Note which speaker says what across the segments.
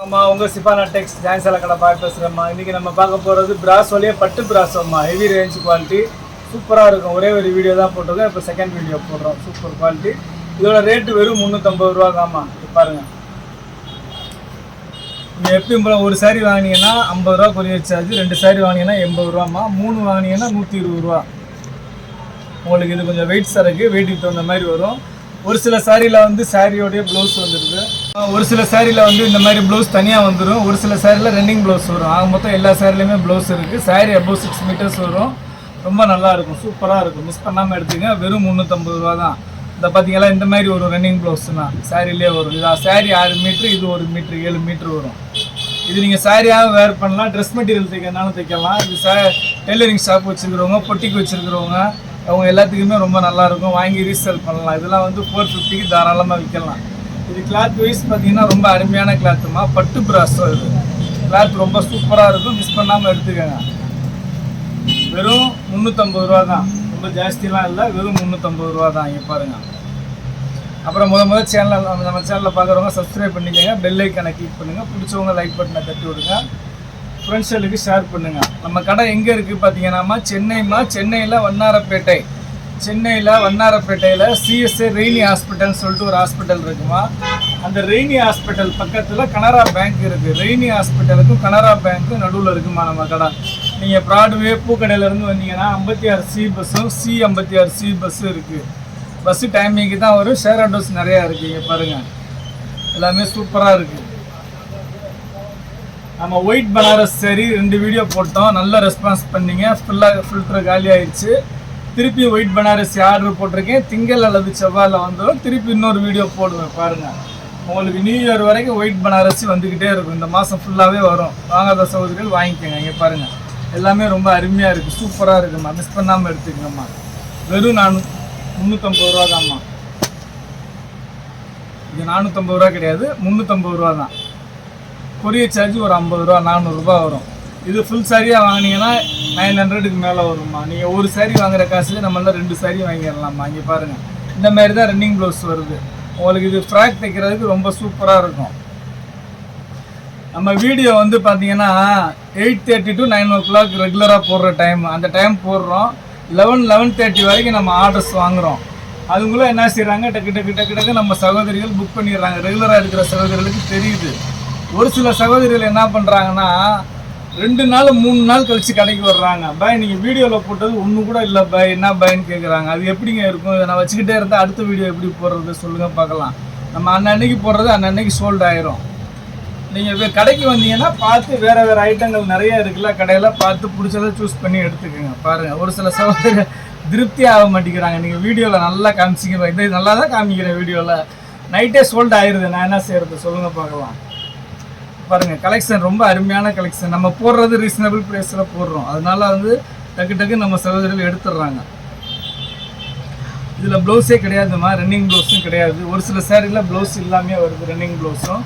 Speaker 1: அம்மா உங்கள் சிஃபானா டெக்ஸ் ஜாயின்சால கடை பேசுகிறேம்மா. இன்றைக்கி நம்ம பார்க்க போகிறது பிராஸோலேயே பட்டு பிராஸோம்மா. ஹெவி ரேஞ்ச் குவாலிட்டி சூப்பராக இருக்கும். ஒரே ஒரு வீடியோ தான் போட்டிருக்கோம், இப்போ செகண்ட் வீடியோ போடுறோம். Super quality. இதோட ரேட்டு வெறும் 350 ரூபா தான்மா. இது பாருங்கள், நீங்கள் எப்பயும் போல ஒரு சாரீ வாங்கினீங்கன்னா 50 ரூபா கொரியர் சார்ஜ், 2 சாரீ வாங்கினீங்கன்னா 80 ரூபாம்மா, 3 வாங்கினீங்கன்னா 120 ரூபா. உங்களுக்கு இது கொஞ்சம் வெயிட் சரக்கு, வெயிட்டுக்கு தகுந்த மாதிரி வரும். ஒரு சில சாரியில் வந்து சாரியோடைய ப்ளவுஸ் வந்துடுது, ஒரு சில சாரியில் வந்து இந்த மாதிரி ப்ளவுஸ் தனியாக வந்துடும், ஒரு சில சாரியில் ரன்னிங் ப்ளவுஸ் வரும். ஆக மொத்தம் எல்லா சாரிலையுமே ப்ளவுஸ் இருக்குது. சாரி அபோவ் 6 மீட்டர்ஸ் வரும். ரொம்ப நல்லாயிருக்கும், சூப்பராக இருக்கும். மிஸ் பண்ணாமல் எடுத்துங்க. வெறும் 350 ரூபா தான். இந்த பார்த்தீங்களா, இந்த மாதிரி ஒரு ரன்னிங் ப்ளவுஸ் தான் சாரிலே வரும். இதான் சாரி 6 மீட்ரு, இது 1 மீட்ரு 7 மீட்ரு வரும். இது நீங்கள் சாரியாக வேர் பண்ணலாம், ட்ரெஸ் மெட்டீரியல் தைக்கிறதுனாலும் தைக்கலாம். இது டெய்லரிங் ஷாப் வச்சுருக்கிறவங்க, பொட்டிக்கு வச்சுருக்கிறவங்க, அவங்க எல்லாத்துக்குமே ரொம்ப நல்லாயிருக்கும். வாங்கி ரீசேல் பண்ணலாம். இதெல்லாம் வந்து 450க்கு தாராளமாக விற்கலாம். இது கிளாத் வைஸ் பார்த்தீங்கன்னா ரொம்ப அருமையான கிளாத்துமா. பட்டு பிராஸோ இது கிளாத் ரொம்ப சூப்பராக இருக்கும். மிஸ் பண்ணாமல் எடுத்துக்கோங்க. வெறும் 350 ரூபா தான். ரொம்ப ஜாஸ்திலாம் இல்லை, வெறும் 350 ரூபா தான். இங்கே பாருங்கள். அப்புறம் முதல் சேனலில் நம்ம சேனலில் பார்க்குறவங்க சப்ஸ்கிரைப் பண்ணிக்கோங்க, பெல் ஐக்கானை கிளிக் பண்ணுங்கள், பிடிச்சவங்க லைக் பட்டனை தட்டி விடுங்க, ஃப்ரெண்ட்ஸுகளுக்கு ஷேர் பண்ணுங்கள். நம்ம கடை எங்கே இருக்குது பார்த்தீங்கன்னா சென்னையில் வண்ணாரப்பேட்டை. சென்னையில் வண்ணாரப்பேட்டையில் சிஎஸ்ஐ ரெய்னி ஹாஸ்பிட்டல்னு சொல்லிட்டு ஒரு ஹாஸ்பிட்டல் இருக்குமா. அந்த ரெய்னி ஹாஸ்பிட்டல் பக்கத்தில் கனரா பேங்க் இருக்குது. ரெய்னி ஹாஸ்பிட்டலுக்கும் கனரா பேங்க்கும் நடுவில் இருக்குமா நம்ம கடை. நீங்கள் ப்ராட்வே பூக்கடையிலேருந்து வந்தீங்கன்னா 56C பஸ்ஸும் C56C பஸ்ஸும் இருக்குது. பஸ்ஸு டைமிங்கு தான் வரும். ஷேர் ஆட்டோஸ் நிறையா இருக்குது. இங்கே பாருங்கள், எல்லாமே சூப்பராக இருக்குது. நம்ம ஒயிட் பனாரஸ் சரி 2 வீடியோ போட்டோம், நல்ல ரெஸ்பான்ஸ் பண்ணிங்க. ஃபுல்லாக ஃபில்ட்ரு காலி ஆயிடுச்சு. திருப்பி ஒயிட் பனாரசி ஆர்டர் போட்டிருக்கேன். திங்கள் அல்லது செவ்வாயில் வந்துடும். திருப்பி இன்னொரு வீடியோ போடுவேன் பாருங்கள். உங்களுக்கு நியூ இயர் வரைக்கும் ஒயிட் பனாரசி வந்துக்கிட்டே இருக்கும். இந்த மாதம் ஃபுல்லாகவே வரும். வாங்காத சகோதரிகள் வாங்கிக்கோங்க. இங்கே பாருங்கள், எல்லாமே ரொம்ப அருமையாக இருக்குது, சூப்பராக இருக்கும்மா. மிஸ் பண்ணாமல் எடுத்துக்கங்கம்மா. வெறும் 350 ரூபா தான்மா. இது 450 ரூபா கிடையாது, 350 ரூபா தான். கொரியர் சார்ஜ் ஒரு 50 ரூபா, 400 ரூபா வரும். இது ஃபுல் சாரியாக வாங்கினீங்கன்னா 900க்கு மேலே வரும்மா. நீங்கள் ஒரு சாரி வாங்குற காசுக்கு நம்மளால் 2 சாரி வாங்கிடலாம்மா. இங்கே பாருங்கள், இந்த மாதிரி தான் ரன்னிங் ப்ளவுஸ் வருது. உங்களுக்கு இது ஃப்ராக் தைக்கிறதுக்கு ரொம்ப சூப்பராக இருக்கும். நம்ம வீடியோ வந்து பார்த்தீங்கன்னா 8:30 to 9 o'clock ரெகுலராக போடுற டைம். அந்த டைம் போடுறோம். 11:30 வரைக்கும் நம்ம ஆர்டர்ஸ் வாங்குகிறோம். அதுக்குள்ளே என்ன செய்கிறாங்க, டக்கு நம்ம சகோதரிகள் புக் பண்ணிடுறாங்க. ரெகுலராக இருக்கிற சகோதரிகளுக்கு தெரியுது. ஒரு சில சகோதரிகள் என்ன பண்ணுறாங்கன்னா 2 நாள் 3 நாள் கழித்து கடைக்கு வர்றாங்க. பாய் நீங்கள் வீடியோவில் போட்டது ஒன்று கூட இல்லை பாய், என்ன பாய்ன்னு கேட்குறாங்க. அது எப்படிங்க இருக்கும்? இதை நான் வச்சுக்கிட்டே இருந்தால் அடுத்த வீடியோ எப்படி போடுறது சொல்லுங்கள் பார்க்கலாம். நம்ம அன்னன்னைக்கு போடுறது அன்னன்னைக்கு சோல்ட் ஆயிரும். நீங்கள் கடைக்கு வந்தீங்கன்னா பார்த்து வேறு ஐட்டங்கள் நிறைய இருக்குல்ல, கடையில் பார்த்து பிடிச்சதை சூஸ் பண்ணி எடுத்துக்கோங்க. பாருங்கள், ஒரு சில சகோதரிகள் திருப்தி ஆக மாட்டேங்கிறாங்க. நீங்கள் வீடியோவில் நல்லா காமிச்சிங்க, இது நல்லா தான் காமிக்கிறேன். வீடியோவில் நைட்டே சோல்ட் ஆயிடுது. நான் என்ன செய்கிறது சொல்லுங்கள் பார்க்கலாம். பாருங்கள், கலெக்ஷன் ரொம்ப அருமையான கலெக்ஷன். நம்ம போடுறது ரீசனபிள் ப்ரைஸில் போடுறோம். அதனால வந்து டக்கு நம்ம சகோதரிகள் எடுத்துடுறாங்க. இதில் ப்ளவுஸே கிடையாதுமா, ரன்னிங் ப்ளவுஸும் கிடையாது. ஒரு சில சாரியில் ப்ளவுஸ் இல்லாமே வருது, ரன்னிங் ப்ளவுஸும்.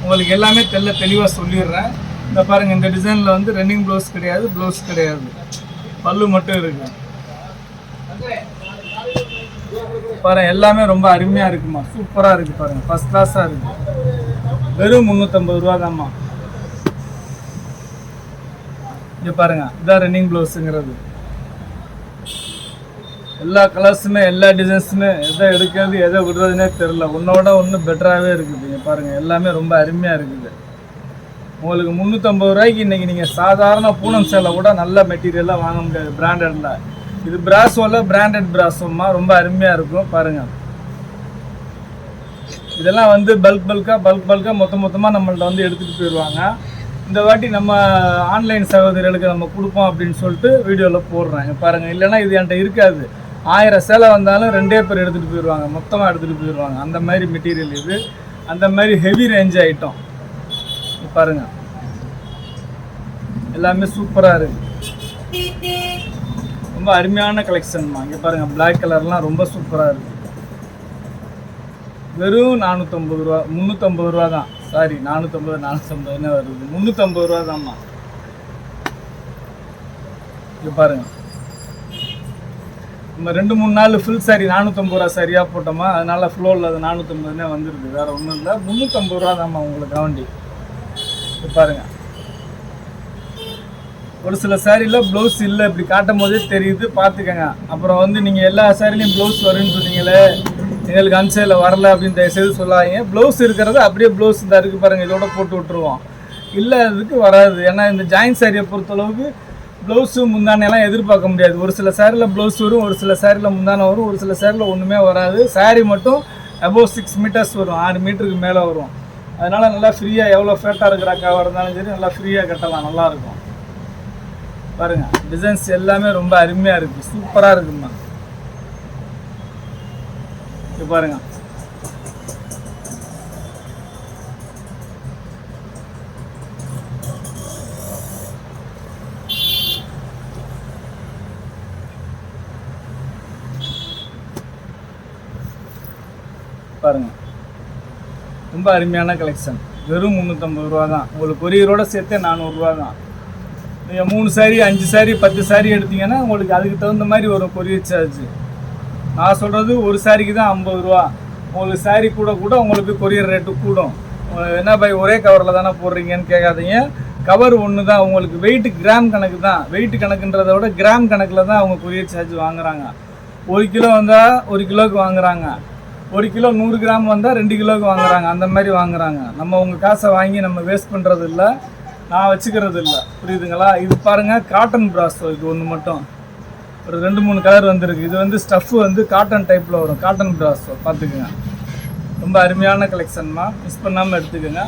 Speaker 1: உங்களுக்கு எல்லாமே தெளிவாக சொல்லிடுறேன். இந்த பாருங்கள், இந்த டிசைனில் வந்து ரன்னிங் ப்ளவுஸ் கிடையாது, ப்ளவுஸ் கிடையாது, பல்லு மட்டும் இருக்கு. பாருங்கள், எல்லாமே ரொம்ப அருமையாக இருக்குமா, சூப்பராக இருக்குது. பாருங்கள், ஃபஸ்ட் கிளாஸாக இருக்குது. வெறும் 350 ரூபா தான்மா. இங்கே பாருங்கள், இதான் ரன்னிங் ப்ளவுஸுங்கிறது. எல்லா கலர்ஸுமே எல்லா டிசைன்ஸுமே எதை எடுக்கிறது எதை விடுறதுனே தெரில. ஒன்றோட ஒன்று பெட்டராகவே இருக்குது. இங்கே பாருங்கள், எல்லாமே ரொம்ப அருமையாக இருக்குது. உங்களுக்கு 350 ரூபாய்க்கு இன்றைக்கி நீங்கள் சாதாரண பூனம் சேலை கூட நல்ல மெட்டீரியலாக வாங்க முடியாது, பிராண்டடில். இது பிராஸோவில் பிராண்டட் பிராஸோம்மா, ரொம்ப அருமையாக இருக்கும். பாருங்கள், இதெல்லாம் வந்து பல்காக மொத்தமாக நம்மள்ட்ட வந்து எடுத்துகிட்டு போயிடுவாங்க. இந்த வாட்டி நம்ம ஆன்லைன் சகோதரிகளுக்கு நம்ம கொடுப்போம் அப்படின்னு சொல்லிட்டு வீடியோவில் போடுறேன். பாருங்கள், இல்லைன்னா இது என்கிட்ட இருக்காது. 1000 சேலை வந்தாலும் 2 பேர் எடுத்துகிட்டு போயிடுவாங்க, மொத்தமாக எடுத்துகிட்டு போயிடுவாங்க. அந்த மாதிரி மெட்டீரியல் இது, அந்த மாதிரி ஹெவி ரேஞ்ச் ஐட்டம். பாருங்கள், எல்லாமே சூப்பராக இருக்குது. ரொம்ப அருமையான கலெக்ஷன்மா. இங்கே பாருங்கள், பிளாக் கலர்லாம் ரொம்ப சூப்பராக இருக்குது. வெறும் 450 ரூபா, 350 ரூபா தான். சாரி, 450 வருது, 350 ரூபா தான்மா. இது பாருங்கள், நம்ம 2-3 நாள் ஃபுல் சாரி 450 ரூபா சரியாக போட்டோமா, அதனால் ஃப்ளோவில் அது 450 வந்துடுது. வேறு ஒன்றும் இல்லை, 350 ரூபா தான்மா உங்களுக்கு வண்டி. பாருங்க, ஒரு சில சாரியில் ப்ளவுஸ் இல்லை, இப்படி காட்டும் போதே தெரியுது, பார்த்துக்கங்க. அப்புறம் வந்து நீங்கள் எல்லா சாரிலையும் ப்ளவுஸ் வருன்னு சொன்னீங்களே, எங்களுக்கு அன்சைடில் வரல அப்படின்னு தயவுசெய்து சொல்லாதீங்க. ப்ளவுஸ் இருக்கிறது அப்படியே ப்ளவுஸ் இந்த இருக்குது பாருங்கள், இதோட போட்டு விட்டுருவோம். இல்லை அதுக்கு வராது. ஏன்னா இந்த ஜாயின் சாரியை பொறுத்தளவுக்கு ப்ளவுஸு முந்தானெல்லாம் எதிர்பார்க்க முடியாது. ஒரு சில சாரியில் ப்ளவுஸ் வரும், ஒரு சில சாரியில் முந்தானை வரும், ஒரு சில சாரியில் ஒன்றுமே வராது. சாரி மட்டும் அபோவ் 6 மீட்டர்ஸ் வரும், 6 மீட்டருக்கு மேலே வரும். அதனால் நல்லா ஃப்ரீயாக எவ்வளோ ஃபேட்டாக இருக்கிற அக்காவாக இருந்தாலும் சரி நல்லா ஃப்ரீயாக கட்டலாம், நல்லாயிருக்கும். பாருங்கள், டிசைன்ஸ் எல்லாமே ரொம்ப அருமையாக இருக்குது, சூப்பராக இருக்குமா. இது பாருங்கள், பாருங்கள் ரொம்ப அருமையான கலெக்ஷன். வெறும் 350 ரூபா தான். உங்களுக்கு கொரியரோட சேர்த்தே 400 ரூபா தான். நீங்கள் 3 சாரி 5 சாரி 10 சாரி எடுத்தீங்கன்னா உங்களுக்கு அதுக்கு தகுந்த மாதிரி ஒரு கொரியர் சார்ஜ். நான் சொல்கிறது ஒரு சாரிக்கு தான் 50 ரூபா. உங்களுக்கு சாரி கூட கூட உங்களுக்கு கொரியர் ரேட்டு கூடும். என்ன பை ஒரே கவரில் தானே போடுறீங்கன்னு கேட்காதீங்க. கவர் ஒன்று தான். உங்களுக்கு வெயிட்டு கிராம் கணக்கு தான். வெயிட் கணக்குன்றதை விட கிராம் கணக்கில் தான் அவங்க கொரியர் சார்ஜ் வாங்குறாங்க. 1 கிலோ வந்தால் 1 கிலோவுக்கு வாங்குறாங்க, 1 கிலோ 100 கிராம் வந்தால் 2 கிலோவுக்கு வாங்குறாங்க. அந்த மாதிரி வாங்குறாங்க. நம்ம உங்கள் காசை வாங்கி நம்ம வேஸ்ட் பண்ணுறது இல்லை, நான் வச்சுக்கிறது இல்லை, புரியுதுங்களா. இது பாருங்கள், காட்டன் பிராஸோ. இது ஒன்று மட்டும் ஒரு 2-3 கலர் வந்துருக்கு. இது வந்து ஸ்டஃப்பு வந்து காட்டன் டைப்பில் வரும், காட்டன் பிராஸோ. பார்த்துக்குங்க, ரொம்ப அருமையான கலெக்ஷன்மா, மிஸ் பண்ணாமல் எடுத்துக்கோங்க.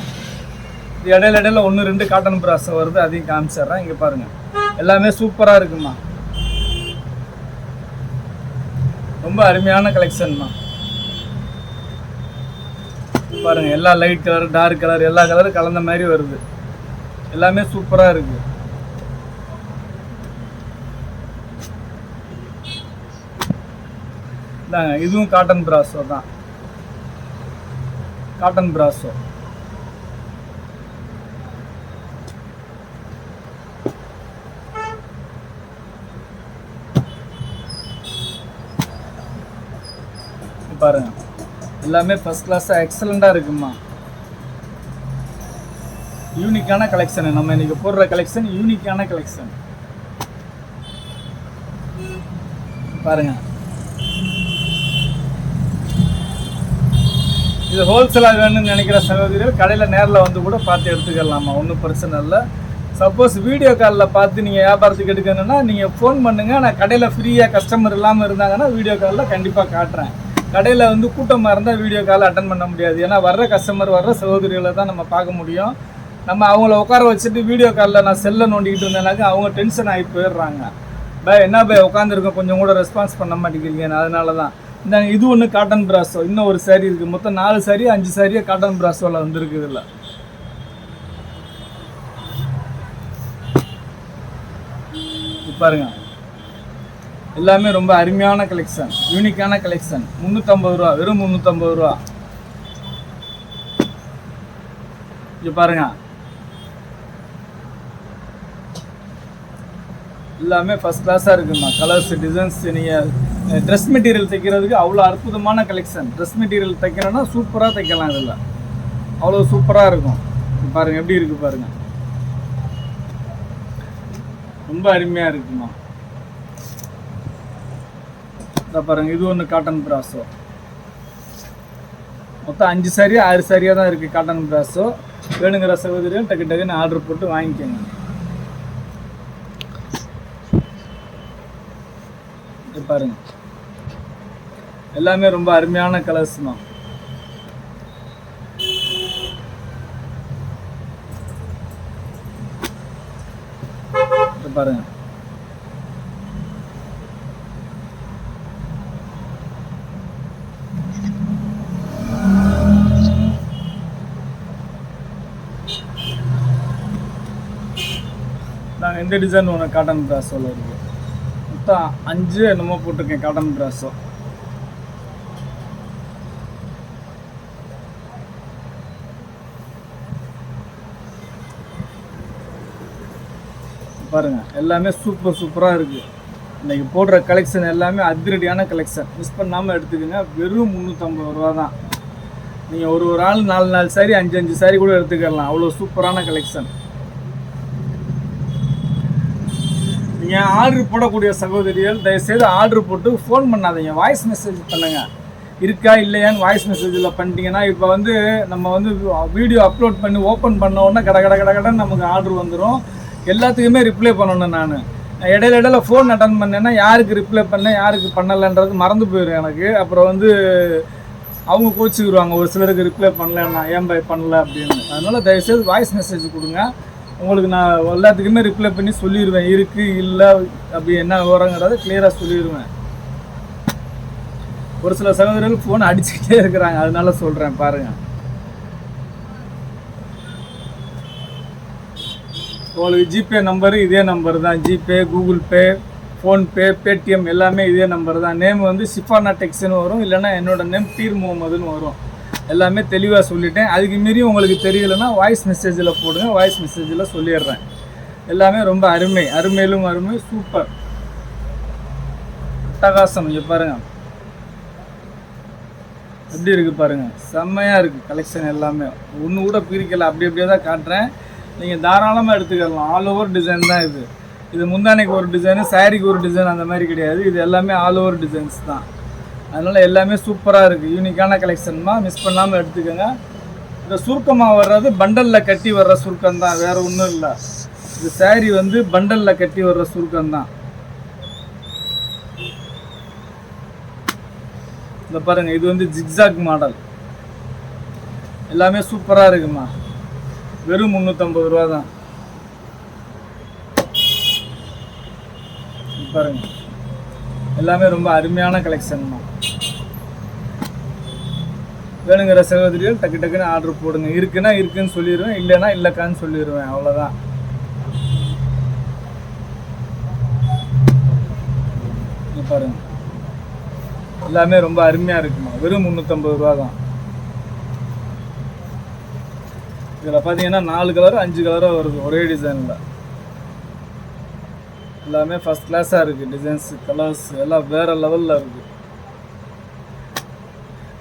Speaker 1: இது இடையில 1-2 காட்டன் பிராஸோ வருது, அதையும் காமிச்சிட்றேன். இங்கே பாருங்கள், எல்லாமே சூப்பராக இருக்குமா, ரொம்ப அருமையான கலெக்ஷன்மா. பாருங்கள், எல்லா லைட் கலர் டார்க் கலர் எல்லா கலரும் கலந்த மாதிரி வருது, எல்லாமே சூப்பராக இருக்குது. இதாங்க, இதுவும் காட்டன் பிராஸோ தான், காட்டன் பிராஸோ. பாருங்க, எல்லாமே ஃபர்ஸ்ட் கிளாஸாக எக்ஸலண்ட்டாக இருக்குமா. யூனிக்கான கலெக்ஷன், நம்ம இன்றைக்கி போடுற கலெக்ஷன் யூனிக்கான கலெக்ஷன். பாருங்கள், இது ஹோல்சேலாக வேணும்னு நினைக்கிற சகோதரிகள் கடையில் நேரில் வந்து கூட பார்த்து எடுத்துக்கலாமா, ஒன்றும் பிரச்சனை இல்லை. சப்போஸ் வீடியோ காலில் பார்த்து நீங்கள் வியாபாரத்துக்கு எடுக்கணுன்னா நீங்கள் ஃபோன் பண்ணுங்கள். நான் கடையில் ஃப்ரீயாக கஸ்டமர் இல்லாமல் இருந்தாங்கன்னா வீடியோ காலில் கண்டிப்பாக காட்டுறேன். கடையில் வந்து கூட்டமாக இருந்தால் வீடியோ கால் அட்டன் பண்ண முடியாது. ஏன்னா வர்ற கஸ்டமர் வர்ற சகோதரிகளை தான் நம்ம பார்க்க முடியும். நம்ம அவங்கள உட்கார வச்சுட்டு வீடியோ காலில் நான் செல்லை நோண்டிக்கிட்டு இருந்தேனாக்கா அவங்க டென்ஷன் ஆகி போயிடுறாங்க. என்ன உட்காந்துருக்கோம், கொஞ்சம் கூட ரெஸ்பான்ஸ் பண்ண மாட்டேங்கிறீங்க. அதனால தான் இந்த இது ஒன்று காட்டன் பிராஸோ, இன்னும் ஒரு சாரி இருக்குது. மொத்தம் 4 சாரி 5 சாரியாக காட்டன் பிராஸோவில் வந்துருக்குது. இல்லை பாருங்க, எல்லாமே ரொம்ப அருமையான கலெக்ஷன், யூனிக்கான கலெக்ஷன். 350 ரூபா, வெறும் 350 ரூபா. இது பாருங்க, எல்லாமே ஃபர்ஸ்ட் கிளாஸாக இருக்குமா. கலர்ஸ் டிசைன்ஸ், நீங்கள் ட்ரெஸ் மெட்டீரியல் தைக்கிறதுக்கு அவ்வளோ அற்புதமான கலெக்ஷன். ட்ரெஸ் மெட்டீரியல் தைக்கிறோன்னா சூப்பராக தைக்கலாம். இதில் அவ்வளோ சூப்பராக இருக்கும். பாருங்கள் எப்படி இருக்குது பாருங்கள், ரொம்ப அருமையாக இருக்குமா. இதை பாருங்கள், இது ஒன்று காட்டன் பிராஸோ. மொத்தம் 5 சாரியா 6 சாரியாக தான் இருக்குது காட்டன் பிராஸோ. வேணுங்கிற சகோதரியும் டக்கு டக்குன்னு ஆர்டர் போட்டு வாங்கிக்கோங்க. பாருங்க, எல்லாமே ரொம்ப அருமையான கலர்ஸ் தான். பாருங்க, நாங்கள் இந்த டிசைன் ஒன்று காட்டன் பிராஸோவில் இருக்குது. மொத்தம் 5 என்னமோ போட்டிருக்கேன் காட்டன் பிராஸோ. பாருங்கள், எல்லாமே சூப்பராக இருக்குது. இன்றைக்கி போடுற கலெக்ஷன் எல்லாமே அதிரடியான கலெக்ஷன், மிஸ் பண்ணாமல் எடுத்துக்கோங்க. வெறும் 350 ரூபா தான். நீங்கள் ஒரு ஆள் 4 சாரி 5 சாரி கூட எடுத்துக்கலாம். அவ்வளோ சூப்பரான கலெக்ஷன். நீங்கள் ஆர்டர் போடக்கூடிய சகோதரிகள் தயவுசெய்து ஆர்டர் போட்டு ஃபோன் பண்ணாதீங்க, வாய்ஸ் மெசேஜ் பண்ணுங்கள். இருக்கா இல்லையான்னு வாய்ஸ் மெசேஜில் பண்ணிட்டீங்கன்னா இப்போ வந்து நம்ம வந்து வீடியோ அப்லோட் பண்ணி ஓப்பன் பண்ண உடனே கடன்னு நமக்கு ஆர்டர் வந்துடும். எல்லாத்துக்குமே ரிப்ளை பண்ணணும். நான் இடையில ஃபோன் அட்டன் பண்ணேன்னா யாருக்கு ரிப்ளை பண்ணேன் யாருக்கு பண்ணலைன்றது மறந்து போயிடும் எனக்கு. அப்புறம் வந்து அவங்க கோச்சிக்கிடுவாங்க, ஒரு சிலருக்கு ரிப்ளை பண்ணலன்னா ஏன் பை பண்ணல அப்படின்னு. அதனால் தயவுசெய்து வாய்ஸ் மெசேஜ் கொடுங்க. உங்களுக்கு நான் எல்லாத்துக்குமே ரிப்ளை பண்ணி சொல்லிடுவேன், இருக்குது இல்லை அப்படி என்ன விவரங்கிறத கிளியராக சொல்லிடுவேன். ஒரு சில சகோதரர்கள் ஃபோன் அடிச்சுக்கிட்டே இருக்கிறாங்க, அதனால சொல்கிறேன் பாருங்கள். உங்களுக்கு ஜிபே நம்பரு இதே நம்பர் தான். GPay, Google Pay, PhonePe, Paytm எல்லாமே இதே நம்பர் தான். நேம் வந்து ஷிஃபானா டெக்ஸ்னு வரும், இல்லைன்னா என்னோடய நேம் பீர் முகமதுன்னு வரும். எல்லாமே தெளிவாக சொல்லிட்டேன். அதுக்கு மீறி உங்களுக்கு தெரியலைன்னா வாய்ஸ் மெசேஜில் போடுங்க, வாய்ஸ் மெசேஜில் சொல்லிடுறேன். எல்லாமே ரொம்ப அருமையிலும் அருமை, சூப்பர் அட்டகாசம். இங்கே பாருங்கள் எப்படி இருக்குது பாருங்கள், செம்மையாக இருக்குது கலெக்ஷன். எல்லாமே ஒன்று கூட பிரிக்கலை, அப்படியே தான் காட்டுறேன். நீங்கள் தாராளமாக எடுத்துக்கலாம். ஆல் ஓவர் டிசைன் தான் இது. இது முந்தானைக்கு ஒரு டிசைனு, சாரிக்கு ஒரு டிசைன் அந்த மாதிரி கிடையாது. இது எல்லாமே ஆல் ஓவர் டிசைன்ஸ் தான். அதனால் எல்லாமே சூப்பராக இருக்குது, யூனிக்கான கலெக்ஷன்மா. மிஸ் பண்ணாமல் எடுத்துக்கோங்க. இந்த சுருக்கமாக வர்றது பண்டலில் கட்டி வர்ற சுருக்கம் தான், வேறு ஒன்றும் இல்லை. இது சாரி வந்து பண்டலில் கட்டி வர்ற சுருக்கம் தான். இந்த பாருங்கள், இது வந்து ஜிக்ஸாக் மாடல். எல்லாமே சூப்பராக இருக்குமா. வெறும் 350 ரூபா தான். பாருங்க, எல்லாமே ரொம்ப அருமையான கலெக்ஷன்மா. வேணுங்கிற சகோதரிகள் டக்குன்னு ஆர்டர் போடுங்க. இருக்குன்னா இருக்குன்னு சொல்லிடுவேன், இல்லைன்னா இல்லைக்கான்னு சொல்லிடுவேன், அவ்வளோதான். பாருங்க, எல்லாமே ரொம்ப அருமையாக இருக்குமா. வெறும் 350 ரூபா தான். இதில் பார்த்தீங்கன்னா 4 கலரும் 5 கலரும் வருது ஒரே டிசைனில். எல்லாமே ஃபஸ்ட் கிளாஸாக இருக்குது. டிசைன்ஸ், கலர்ஸ் எல்லாம் வேறு லெவலில் இருக்குது.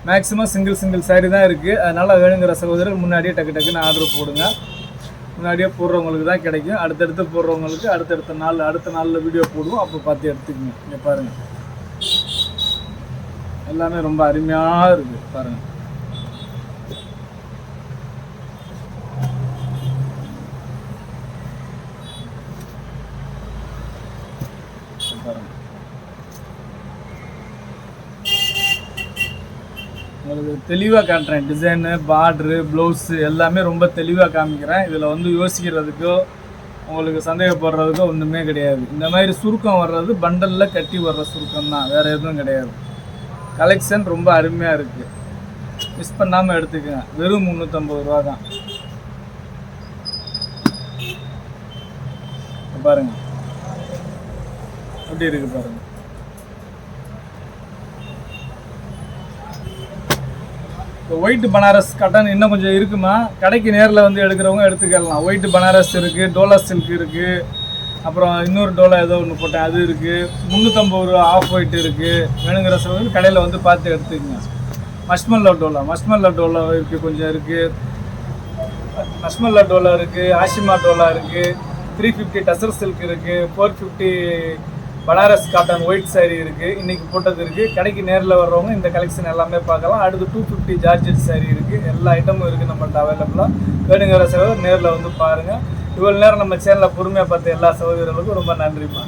Speaker 1: மேக்ஸிமம் சிங்கிள் சாரி தான் இருக்குது. அதனால் வேணுங்கிற சகோதரர் முன்னாடியே டக்குன்னு ஆர்டர் போடுங்க. முன்னாடியே போடுறவங்களுக்கு தான் கிடைக்கும். அடுத்தடுத்து போடுறவங்களுக்கு அடுத்த நாளில் வீடியோ போடுவோம், அப்போ பார்த்து எடுத்துக்கங்க. இங்கே பாருங்கள், எல்லாமே ரொம்ப அருமையாக இருக்குது பாருங்கள். உங்களுக்கு தெளிவாக காட்டுறேன். டிசைனு, பார்ட்ரு, ப்ளவுஸு எல்லாமே ரொம்ப தெளிவாக காமிக்கிறேன். இதில் வந்து யோசிக்கிறதுக்கோ உங்களுக்கு சந்தேகப்படுறதுக்கோ ஒன்றுமே கிடையாது. இந்த மாதிரி சுருக்கம் வர்றது பண்டலில் கட்டி வர்ற சுருக்கம் தான், வேறு எதுவும் கிடையாது. கலெக்ஷன் ரொம்ப அருமையாக இருக்குது, மிஸ் பண்ணாமல் எடுத்துக்கங்க. வெறும் 350 ரூபா தான். பாருங்கள் எப்படி இருக்குது பாருங்கள். இப்போ ஒயிட் பனாரஸ் காட்டன் இன்னும் கொஞ்சம் இருக்குமா, கடைக்கு நேரில் வந்து எடுக்கிறவங்க எடுத்துக்கலாம். ஒயிட் பனாரஸ் இருக்குது, டோலா சில்க் இருக்குது, அப்புறம் இன்னொரு டோலா ஏதோ ஒன்று போட்டேன் அது இருக்குது. 350 ரூபா ஆஃப் ஒயிட் இருக்குது. வேணுங்கிற சொல்லுங்க, கடையில் வந்து பார்த்து எடுத்துக்கங்க. மஷ்மல்லா டோலா இருக்குது, கொஞ்சம் இருக்குது. மஷ்மல்லா டோலா இருக்குது, ஆஷிமா டோலா இருக்குது, 350 டசர் சில்க் இருக்குது, 450 பனாரஸ் காட்டன் ஒயிட் சாரீ இருக்குது, இன்றைக்கி போட்டது இருக்குது. கடைக்கு நேரில் வர்றவங்க இந்த கலெக்ஷன் எல்லாமே பார்க்கலாம். அடுத்து 250 ஜார்ஜெட் சாரீ இருக்குது. எல்லா ஐட்டமும் இருக்குது நம்மள்ட்ட அவைலபிளாக. வேணுங்கிற சகோதரர் நேரில் வந்து பாருங்கள். இவ்வளோ நேரம் நம்ம சேனலில் பொறுமையாக பார்த்த எல்லா சகோதரர்களுக்கும் ரொம்ப நன்றிப்பா.